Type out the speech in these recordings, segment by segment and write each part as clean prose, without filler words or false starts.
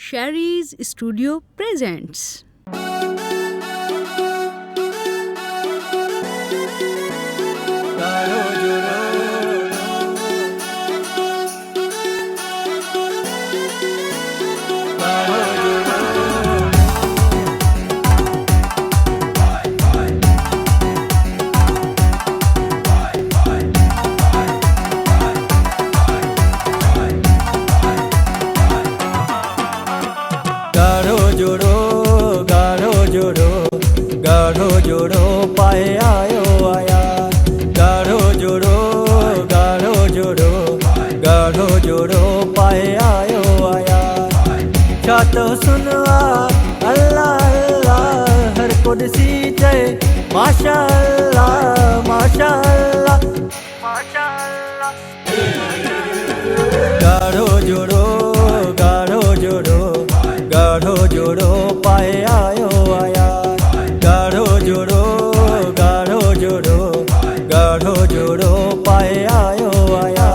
Sherry's Studio presents. गाढ़ो जोड़ो पाए आयो आया। गाढ़ो जोड़ो गाढ़ो जोड़ो पाए आयो आया। छातो सुनवा अल्लाह अल्लाह हर कुदसी चए माशा अल्लाह माशा अल्लाह माशा अल्लाह। गाढ़ो जोड़ो गाढ़ो जोड़ो पाए आयो आया। गाढ़ो जोड़ो गाढ़ो जोड़ो पाए आयो आया।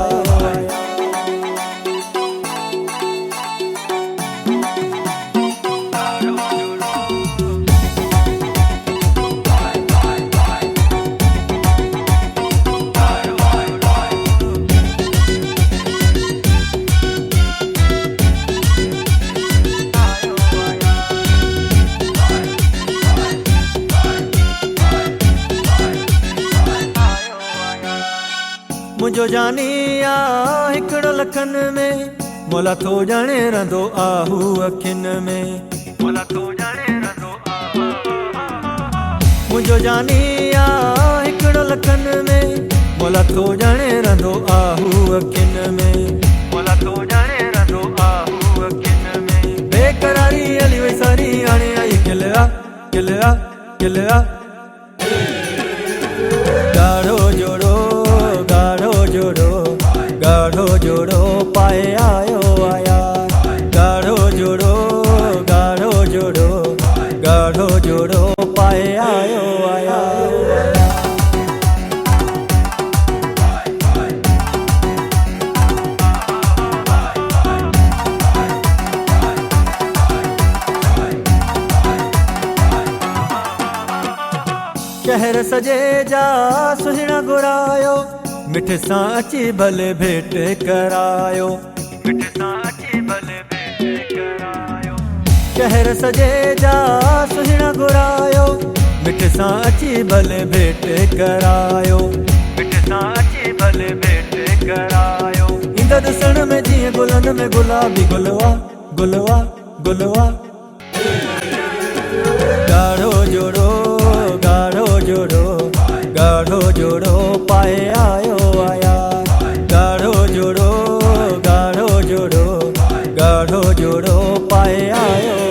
मुझो जानी आ हिकड़ो लखन में मोला थो जाने रंदो आहू अखिन में। मोला थो जाने रंदो आहू। मुझो जानी आ हिकड़ो लखन में मोला थो जाने रंदो आहू अखिन में। मोला थो जाने रंदो आहू अखिन में। बेकरारी अली वे सारी आने आई किलरा किलरा किलरा। गाढ़ो जोड़ो गाढ़ो जोड़ो पाए आयो आया। गाढ़ो जोड़ो गाढ़ो जोड़ो पाए आयो आया। शहर सजे जा सुहिणा घुरायो मिठ सां अची भले भेट करायो। मिठ सां अची भले भेट करायो। शहर सजे जा सुहिणा घुरायो मिठ सां अची भले भेट करायो। मिठ सां अची भले भेट करायो। इंद ॾिसण में जीअं गुलनि में गुलाबी गुलवा गुलवा गुलवा। गाढ़ो जोड़ो गाढ़ो जोड़ो पाए आयो आया। गाढ़ो जोड़ो गाढ़ो जोड़ो पाए आयो।